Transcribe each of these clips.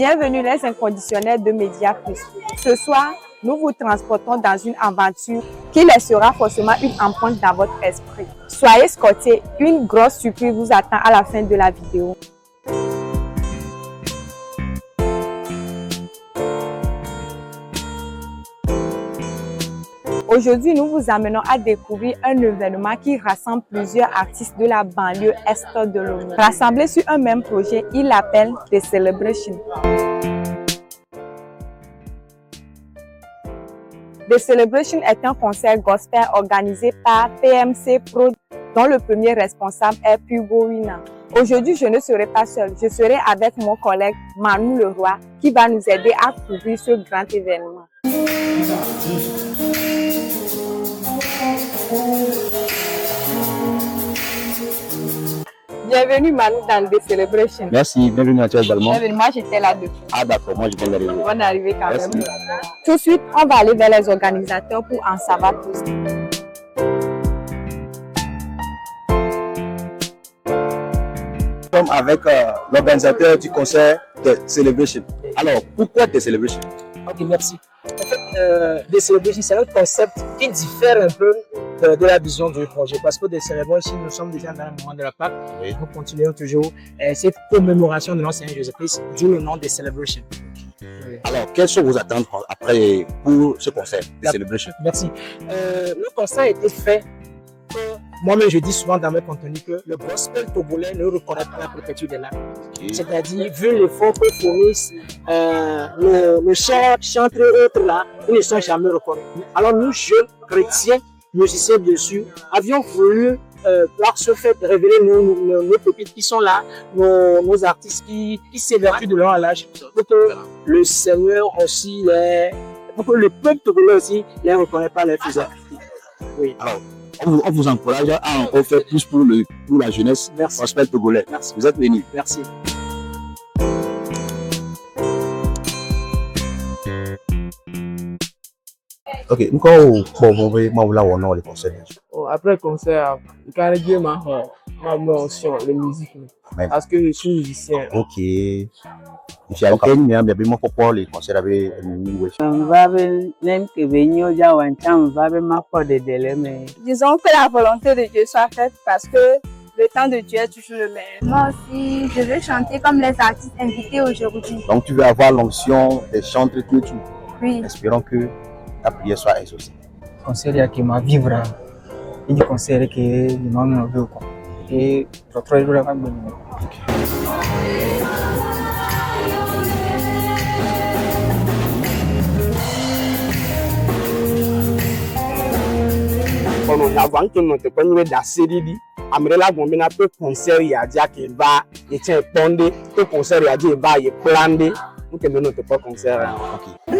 Bienvenue les inconditionnels de Média Plus. Ce soir, nous vous transportons dans une aventure qui laissera forcément une empreinte dans votre esprit. Soyez scotchés, une grosse surprise vous attend à la fin de la vidéo. Aujourd'hui, nous vous amenons à découvrir un événement qui rassemble plusieurs artistes de la banlieue est de Lomé. Rassemblés sur un même projet, ils l'appellent The Celebration. The Celebration est un concert gospel organisé par PMC Pro, dont le premier responsable est Pugo Wina. Aujourd'hui, je ne serai pas seule, je serai avec mon collègue Manu Leroy qui va nous aider à couvrir ce grand événement. Bienvenue Manu dans The Celebration. Merci, bienvenue à toi également. Bienvenue, moi j'étais là depuis. Ah d'accord, moi je viens d'arriver. Bonne arrivée quand Merci. même. Tout de suite, on va aller vers les organisateurs pour en savoir plus. Nous sommes avec l'organisateur du concert The Celebration. Alors, pourquoi The Celebration? Ok, merci. En fait, The Celebration, c'est un concept qui diffère un peu de la vision du projet. Parce que The Celebration, nous sommes déjà dans le moment de la Pâque. Oui. Nous continuons toujours cette commémoration de notre Seigneur Jésus-Christ, d'où le nom de Celebration. Oui. Alors, quelles sont vos attentes après pour ce concert The Celebration? Merci. Le concert a été fait. Moi-même, je dis souvent dans mes contenus que le gospel togolais ne reconnaît pas la préfecture des lacs. Okay. C'est-à-dire, vu l'effort que fournissent le chantre et autres là, ils ne sont jamais reconnus. Alors nous, jeunes chrétiens, musiciens bien sûr, avions voulu par ce fait révéler nos pépites qui sont là, nos artistes qui s'évertuent de leur âge, pour que le Seigneur aussi, pour que le peuple togolais aussi les reconnaisse pas les faiseurs. Oui. Alors, on vous encourage à encore faire plus pour la jeunesse gospel togolais. Merci. Vous êtes venus. Merci. Ok, nous quand on concert. Après le concert, je ma mention, la musique. Parce que je suis musicien. Ok. Je suis mais bien pourquoi les concerts avec Disons que la volonté de Dieu soit faite parce que le temps de Dieu est toujours le meilleur. Moi aussi, je veux chanter comme les artistes invités aujourd'hui. Donc tu veux avoir l'onction des chantres que tu. Oui. Espérons que ta prière soit exaucée. Conseil qui m'a vivre et du conseil que nous m'avons vu et notre rêve va bien. Bon, avant que nous te connaissions la série, Amrela Gombina peut concert y a dit qu'il va et tiens pondé, peut concert y a dit il va y plander, nous te menons pas concert. Ok.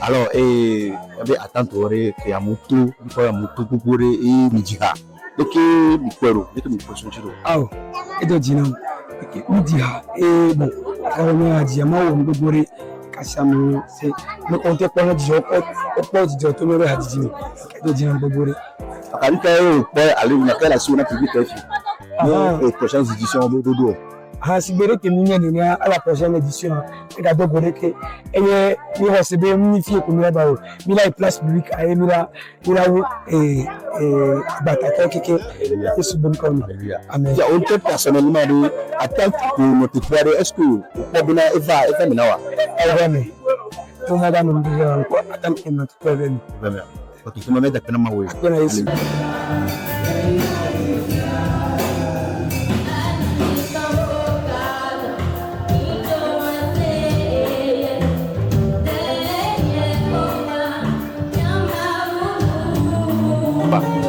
Alors, et attendre que ya moto, il y a moto pour et midira. Donc, mi kwero, je te me pose sur. Ah, et donc dinam. Midira et bon, on a dit ma on bore kasamo c'est le compte pour le jour au port du autonomie à dîner. Et donc dinam bore. Akali kai po aller na kala suna public fi. Et prochaine édition dodo. Ah, si bere que nous n'y a à la prochaine édition. Et d'abord bore que et ni receber ni fille comme là bas. Mila place publique à Mila et batata que est sous bonne comme. Amen. Il y a autre personnellement de attendre que notre frère est-ce que pour bien Eva minawa. Vraiment. On a dans nous attendre que notre frère vienne. Vraiment. Parce que tu me mets d'accord ma way. On a ici.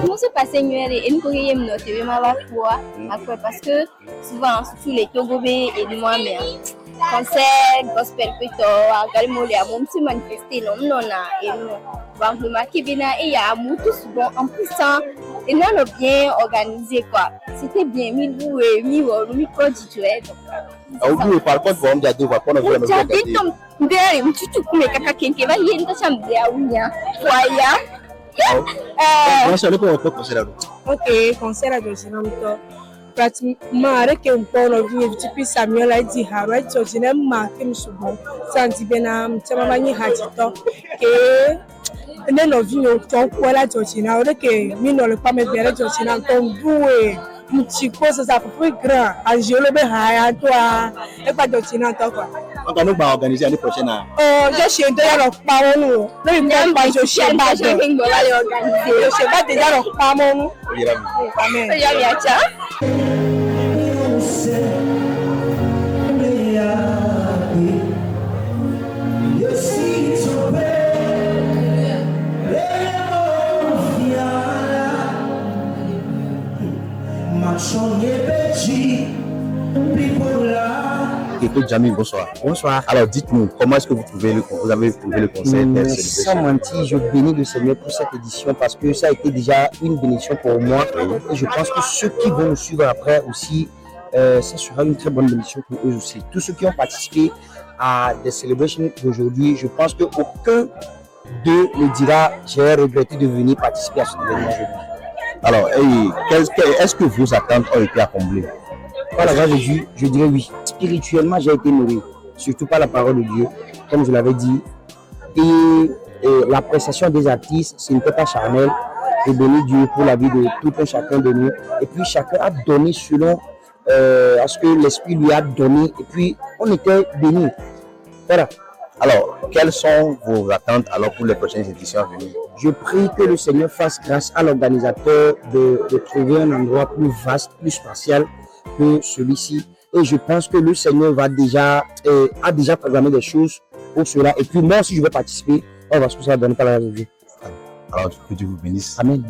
Comment se passe et nous pourrions noter ma foi après parce que souvent surtout les Togobé et moi-même concert gospel plutôt à Galimouli à mon petit manifester non et nous va remarquer bien et il y a tout souvent en plus et nous on a bien organisé quoi c'était bien mis constitué Au par contre bon dia devoir pour nous ndere mtutu kume kaka kenke ba yenda chambia unya kwaya Ok, concert à Dojinamto. Pratiquement, avec un peu de vie, depuis Samuel a dit, Harold Dojinam marqué souvent. Santi Benam, Tamamani Hatito, et nous vivons tant pour la Dojina, que nous ne pas mettre la Dojina, ton doué. Un petit peu, ça fait plus grand. À Jolo Behaya, toi, et pas Dojina, quoi. On va organiser l'année prochaine. Je suis déjà dans le parlement. Je suis déjà dans le parlement. Écoute Jamil, bonsoir. Bonsoir. Alors dites-nous, comment est-ce que vous avez trouvé le concert? Sans mentir, je bénis le Seigneur pour cette édition parce que ça a été déjà une bénédiction pour moi. Et je pense que ceux qui vont nous suivre après aussi, ça sera une très bonne bénédiction pour eux aussi. Tous ceux qui ont participé à des célébrations d'aujourd'hui, je pense qu'aucun d'eux ne dira j'ai regretté de venir participer à cet événement aujourd'hui. Alors, est-ce que vos attentes ont été accomplies? Par la grâce de Dieu, je dirais oui. Spirituellement, j'ai été nourri, surtout par la parole de Dieu, comme je l'avais dit. Et l'appréciation des artistes, ce n'était pas charnel. Je bénis Dieu pour la vie de tout un chacun de nous. Et puis, chacun a donné selon ce que l'Esprit lui a donné. Et puis, on était bénis. Voilà. Alors, quelles sont vos attentes alors pour les prochaines éditions à venir? Je prie que le Seigneur fasse grâce à l'organisateur de trouver un endroit plus vaste, plus spatial que celui-ci. Et je pense que le Seigneur a déjà programmé des choses pour cela. Et puis moi aussi, je vais participer. On va se faire donner par la revue. Alors, que Dieu vous bénisse. Amen.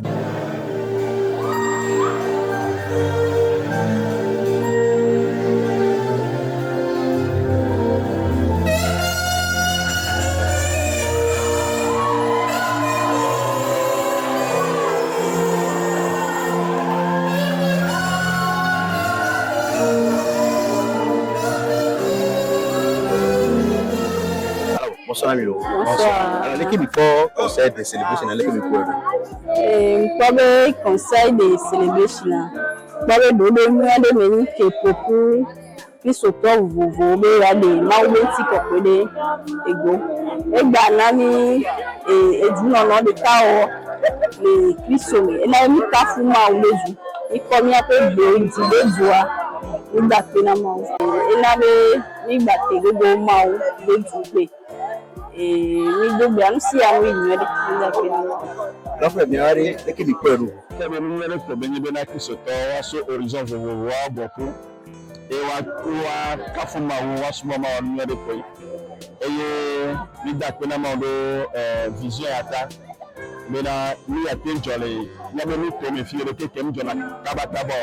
Bonsoir Amilo. Bonsoir. Alors l'équipe du conseil de célébration, l'équipe du quoi? Comme conseil de célébration, comme donner moi de venir que pour qui s'auto vous mais des maumenti pour des ego. Et banani et du nom de tao les Christos. Et là il kafu maumezi. Et comme il y a peu de joie. Il battait la main. Et là il battait le go mau de jouer. Et nous devons aussi avoir une meilleure définition. La première est l'équipe du Pérou. Nous avons problème de qui se trouve sur horizon je veux voir beaucoup et wa kafuma wa sumama wa numéro de pays et nous d'accord de vision ata mais là nous a été jolé nous avons nous comme fier de que nous jona kabata ba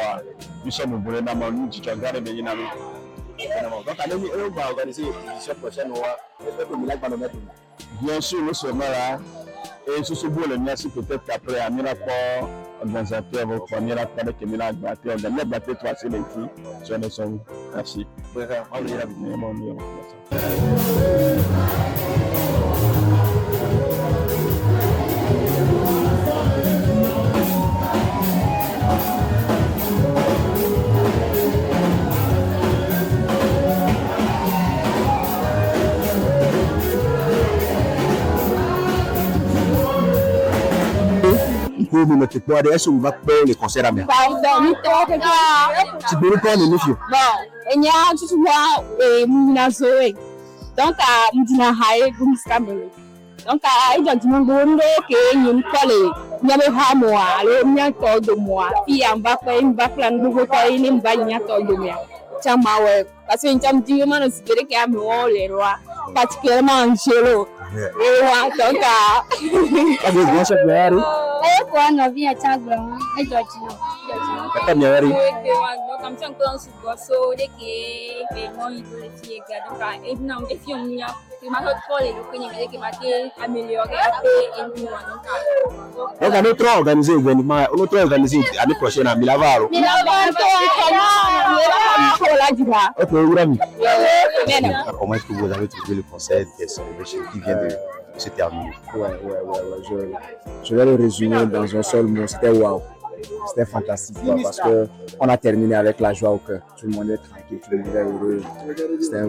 nous sommes bonnes na nous dit regarder mais donc allez on va organiser l'édition prochaine on va espérer que nous allons mettre Bien sûr, nous sommes là. Et ce sont les merci peut-être qu'après, à Miraport, organisateur, votre premier rapport avec Emila Agbaté, on a battu 3 sur les filles. Je ne sais pas. Merci. Notre quoi est-ce que vous va les concerts à mer? Tu peux répondre les filles. Bon, il y a tout le monde Zoé. Donc, à Mdina Haye, Gumskamele. Donc, à Ida Dimondo, qui est une collègue, il y a le Hamoa, le Miato de moi, puis en bas, une baclan de Bota, une bagnato de moi. Chamawe, parce que une diamant, c'est vrai qu'il y a les rois, particulièrement Angelo. Et moi, donc, à. Kwa novi ya chagla, Georgina. Kata nyari. Comme ça, on se voit so de que non il doit être égal. Donc, et non, et puis on y a, c'est ma autre collègue qui va améliorer après et Donc, on a trop organisé l'événement, on a trop organisé l'année prochaine à Milavaro. Ok, Urami. Comment est-ce que vous avez trouvé le concert des Celebrations qui vient de se terminer? Ouais. Je vais le résumer dans un seul mot. C'était waouh. C'était fantastique parce qu'on a terminé avec la joie au cœur. Tout le monde est tranquille, tout le monde est heureux. C'était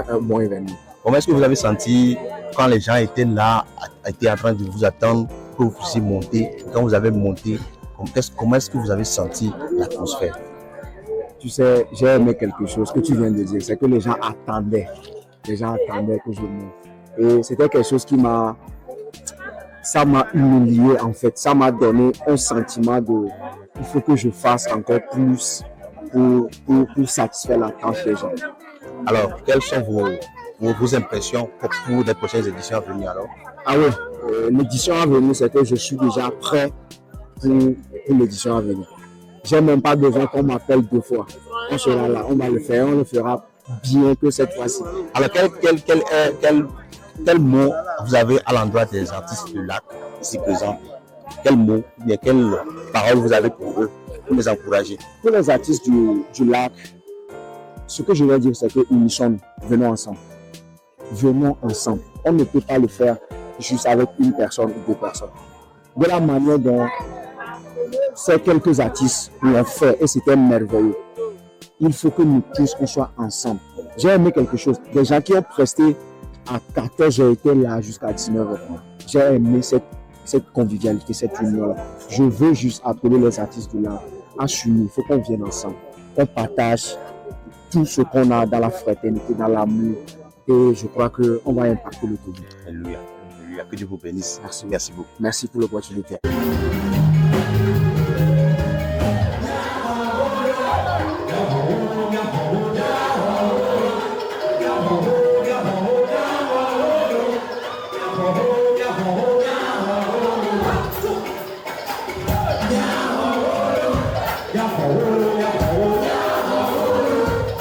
un bon événement. Comment est-ce que vous avez senti quand les gens étaient là, étaient en train de vous attendre pour vous puissiez monter? Quand vous avez monté, comment est-ce que vous avez senti l'atmosphère? Tu sais, j'ai aimé quelque chose que tu viens de dire, c'est que les gens attendaient. Les gens attendaient que je monte. Et c'était quelque chose qui m'a humilié en fait. Ça m'a donné un sentiment de il faut que je fasse encore plus pour satisfaire l'attente des gens. Alors, quelles sont vos impressions pour les prochaines éditions à venir alors? Ah oui, l'édition à venir, c'est que je suis déjà prêt pour l'édition à venir. J'ai même pas besoin qu'on m'appelle 2 fois. On sera là, on va le faire, on le fera bien que cette fois-ci. Alors, quel mot vous avez à l'endroit des artistes du lac ici présents? Quel mot, bien quelle parole vous avez pour eux, pour les encourager? Pour les artistes du lac, ce que je vais dire, c'est que unissons-nous, venons ensemble. Venons ensemble. On ne peut pas le faire juste avec une personne ou 2 personnes. De la manière dont ces quelques artistes l'ont fait, et c'était merveilleux. Il faut que nous tous, on soit ensemble. J'ai aimé quelque chose. Des gens qui ont presté à 14, j'ai été là jusqu'à 19h. J'ai aimé cette convivialité, cette union-là. Je veux juste appeler les artistes de là à s'unir. Il faut qu'on vienne ensemble. On partage tout ce qu'on a dans la fraternité, dans l'amour. Et je crois qu'on va impacter le tout. Alléluia. Que Dieu vous bénisse. Merci beaucoup. Merci pour l'opportunité.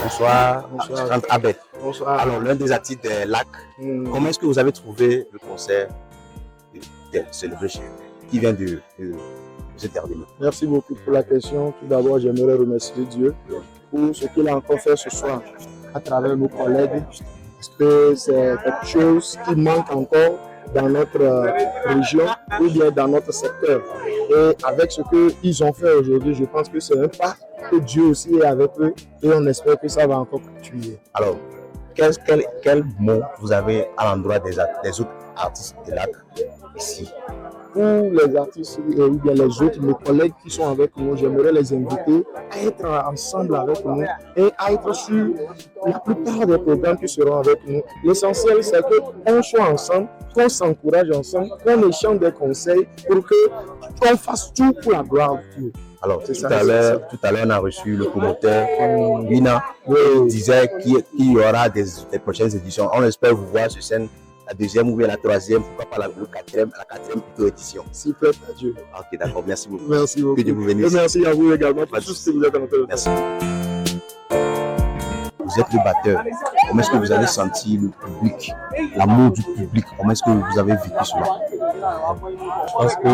Bonsoir, Abed. Bonsoir. Alors, l'un des artistes des lacs, comment est-ce que vous avez trouvé le concert de Celebration qui vient de se terminer? Merci beaucoup pour la question. Tout d'abord, j'aimerais remercier Dieu pour ce qu'il a encore fait ce soir à travers nos collègues, parce que c'est quelque chose qui manque encore dans notre région ou bien dans notre secteur. Et avec ce qu'ils ont fait aujourd'hui, je pense que c'est un pas que Dieu aussi est avec eux et on espère que ça va encore continuer. Alors, quel mot vous avez à l'endroit des autres artistes de lac ici? Pour les artistes ou bien les autres, mes collègues qui sont avec nous, j'aimerais les inviter à être ensemble avec nous et à être sur la plupart des programmes qui seront avec nous. L'essentiel, c'est qu'on soit ensemble, qu'on s'encourage ensemble, qu'on échange des conseils pour qu'on fasse tout pour la gloire de Dieu. Alors, tout à l'heure, on a reçu le promoteur Lina qui disait qu'il y aura des prochaines éditions. On espère vous voir sur scène la 2e ou bien la 3e, pourquoi pas la 4e plutôt édition. S'il plaît, à Dieu. Ok, d'accord, merci beaucoup. Merci beaucoup. Que Dieu vous bénisse. Et merci à vous également pour tout ce que vous êtes en train de faire. Merci. vous êtes le batteur. Comment est-ce que vous avez senti le public, l'amour du public? Comment est-ce que vous avez vécu cela? Je pense que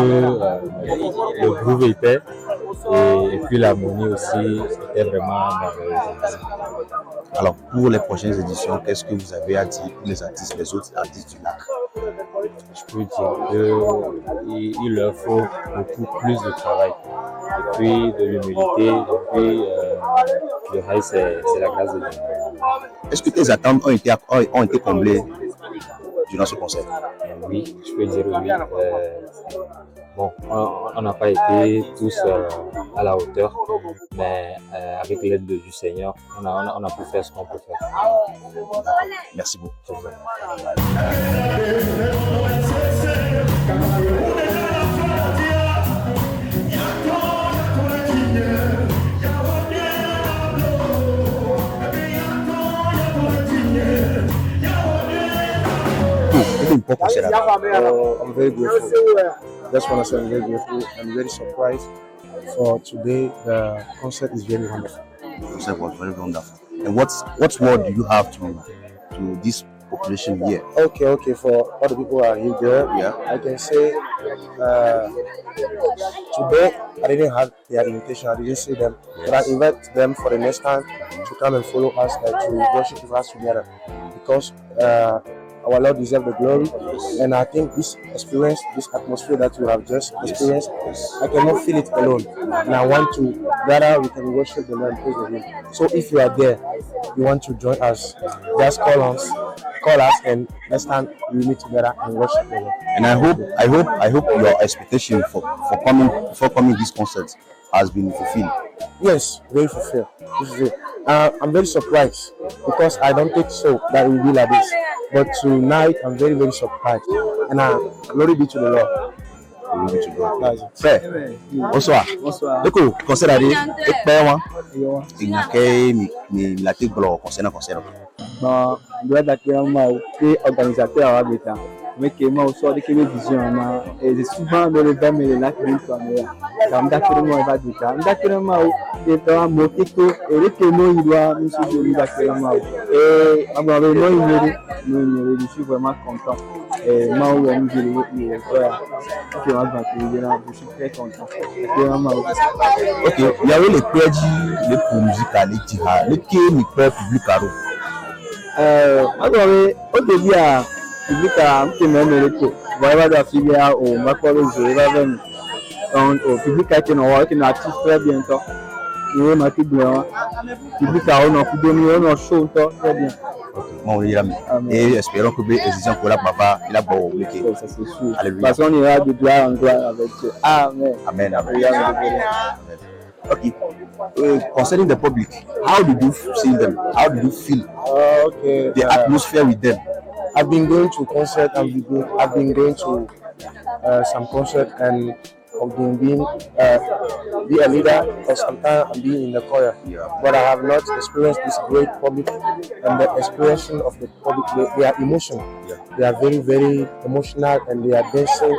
le groove était et puis l'harmonie aussi, c'était vraiment merveilleux. Alors, pour les prochaines éditions, qu'est-ce que vous avez à dire pour les artistes, les autres artistes du lac? Je peux dire qu'il leur faut beaucoup plus de travail, et puis de l'humilité, et puis le reste, c'est la grâce de Dieu. Est-ce que tes attentes ont été comblées durant ce concert? Oui, je peux dire oui. Bon, on n'a pas été tous à la hauteur, mais avec l'aide du Seigneur, on a pu faire ce qu'on peut faire. Merci beaucoup. I'm very grateful. That's what I say. I'm very grateful. I'm very surprised for today. The concert is very wonderful. The concert was very wonderful. And what word do you have to this population here? Okay. For all the people who are here, yeah, I can say today I didn't have their invitation. I didn't see them, but I invite them for the next time to come and follow us to worship with us together, because our Lord deserves the glory. And I think this experience, this atmosphere that you have just experienced, I cannot feel it alone. And I want to gather, we can worship the Lord and praise the Lord. So if you are there, you want to join us, just call us, and next time we meet together and worship the Lord. And I hope your expectation for coming this concert has been fulfilled. Yes, very fulfilled. I'm very surprised because I don't think so that it will be like this. But tonight I'm very, very surprised. And glory be to the Lord. Glory be to God. Frère, bonsoir. Donc, concert arrivé, et père, il y a que la tête blanche concernant concert. Bon, doit d'accueillir que organisateur avec mais que moi aussi avec les visions et souvent dans le bas mais là que nous sommes comme d'accord moi va dire d'accord moi et pas monter que et que nous il doit nous suivre d'accord moi et avant nous je suis vraiment content et moi où on dit le frère qui va venir là je suis très content ok il y avait les crédits les pour musical les tira les qui mi prêt public caro alors au début public a un peu même le tout voilà la filière au macro je vais donc au public a été un artiste très bientôt nous on a tout bien public a on a pu donner on a chaud très bien et espérons que les étudiants pour la papa il a bon ça c'est sûr parce qu'on ira de gloire en gloire avec Dieu. Amen. Okay. Concerning the public, how did you see them? How did you feel the atmosphere with them? I've been going to concerts. I've been going to some concerts, and I've been be a leader, or sometimes I'm being in the choir. But I have not experienced this great public and the expression of the public. They are emotional. They are very, very emotional, and they are dancing.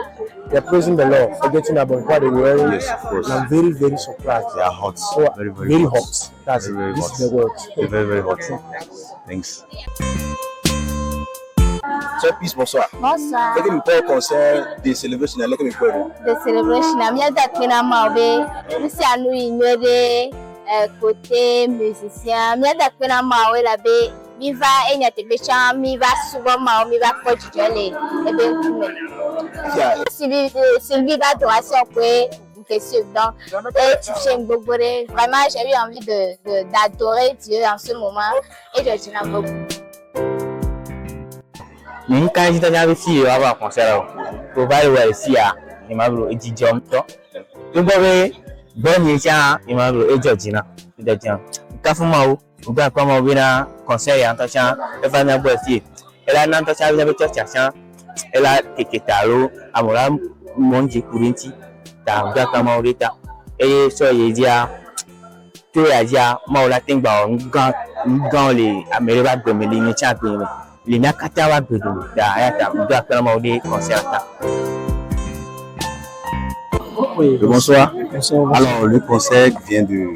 They are praising the Lord, forgetting about what they were wearing. Yes, of course. And I'm very, very surprised. They are hot. So very hot. That's very this hot. is the word. Very, very hot. Thanks. Sir, peace, bonsoir. Bonsoir. Quel est le concert de Celebration? De Celebration, il y a des mauvais. Nous sommes ignorés côté musicien. Il y a des mauvais là-bas. Mi va et n'y a pas de chant. Mi va souvent mal. Mi va pas du tout aller. Et bien tout le Sylvie va adoration pour une question. Donc, tu fais un beau bonheur. Vraiment, j'ai eu envie d'adorer Dieu en ce moment. Et je dirais beaucoup. Quand j'étais avec si avant concert pour voir ici à il m'a vu et Jom to tu vois bon ça il m'a vu et Georgina de Jom kafumau ou bien comme bina concert en tachant et va na boissier et là nan tachant avec tachant et là keketalo amora monji kurinti ta ga kama orita et so yedia tu ya maula tingba ngan les américains de melini champion les nakatawa bedu da concert. Bonsoir. Alors le concert vient de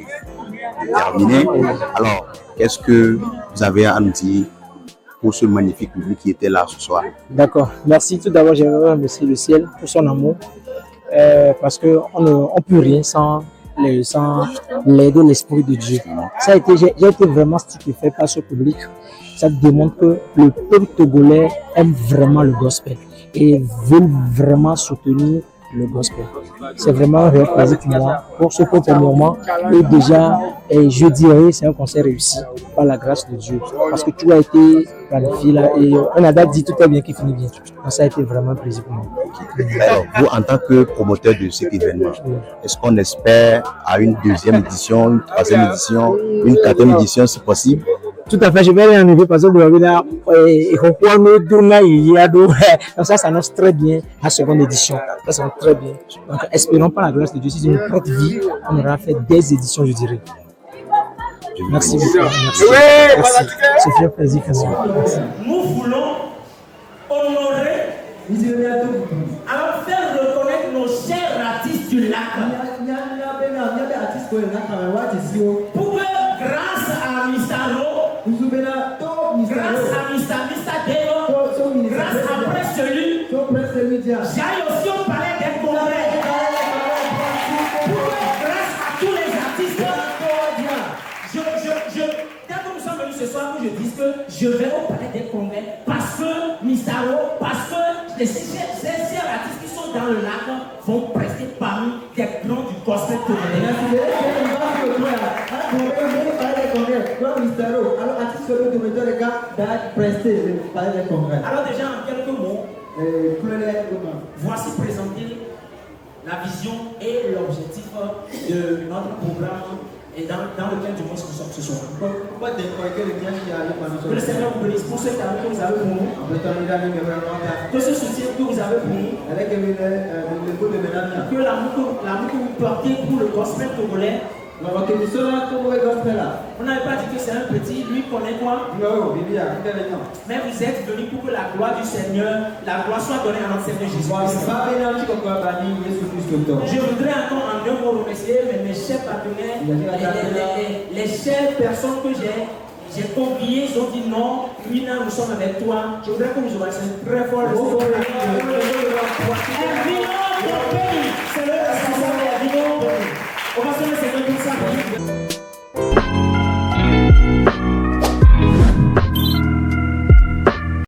terminé. Alors, qu'est-ce que vous avez à nous dire pour ce magnifique public qui était là ce soir? D'accord. Merci. Tout d'abord, j'aimerais remercier le ciel pour son amour. Parce qu'on ne peut rien sans l'aide de l'Esprit de Dieu. J'ai été vraiment stupéfait par ce public. Ça démontre que le peuple togolais aime vraiment le gospel et veut vraiment soutenir le gospel. C'est vraiment un réel plaisir pour moi, pour ce premier moment. Et déjà, je dirais c'est un concert réussi par la grâce de Dieu. Parce que tout a été planifié là et on a dit tout est bien qui finit bien. Donc ça a été vraiment un plaisir pour moi. Alors, vous, en tant que promoteur de cet événement, est-ce qu'on espère à une deuxième édition, une troisième édition, une quatrième édition si possible? Tout à fait, je vais en arriver parce que donc ça s'annonce très bien la seconde édition. Ça s'annonce très bien. Donc espérons par la grâce de Dieu, si une courte vie, on aura fait des éditions, je dirais. Merci beaucoup. Merci. Merci. Ça fait un plaisir. Merci. Nous voulons honorer, alors faire reconnaître nos chers artistes du lac. Pour que grâce à Mistaro, grâce à Mistadeo, grâce après celui, j'aille aussi au palais des congrès. Pour que grâce à tous les artistes, dès que nous sommes venus ce soir, que je dise que je vais au palais des congrès parce que Mistaro, parce que les chers artistes qui sont dans le lac vont prester parmi des grands du gospel togolais. Alors déjà en quelques mots, voici présenter la vision et l'objectif de notre programme et dans lequel du moins nous sommes ce soir. Que le Seigneur vous bénisse pour ce talent que vous avez pour nous, que ce soutien que vous avez pour nous, que l'amour que vous portez pour le gospel togolais. On n'avait pas dit que c'est un petit, lui connaît quoi? Mais vous êtes venus pour que la gloire du Seigneur, la gloire soit donnée à notre Seigneur Jésus-Christ. Je voudrais encore en deux mots remercier mes chers partenaires, les chères personnes que j'ai conviées, ils ont dit non, Mina, nous sommes avec toi. Je voudrais que vous aurez très fort le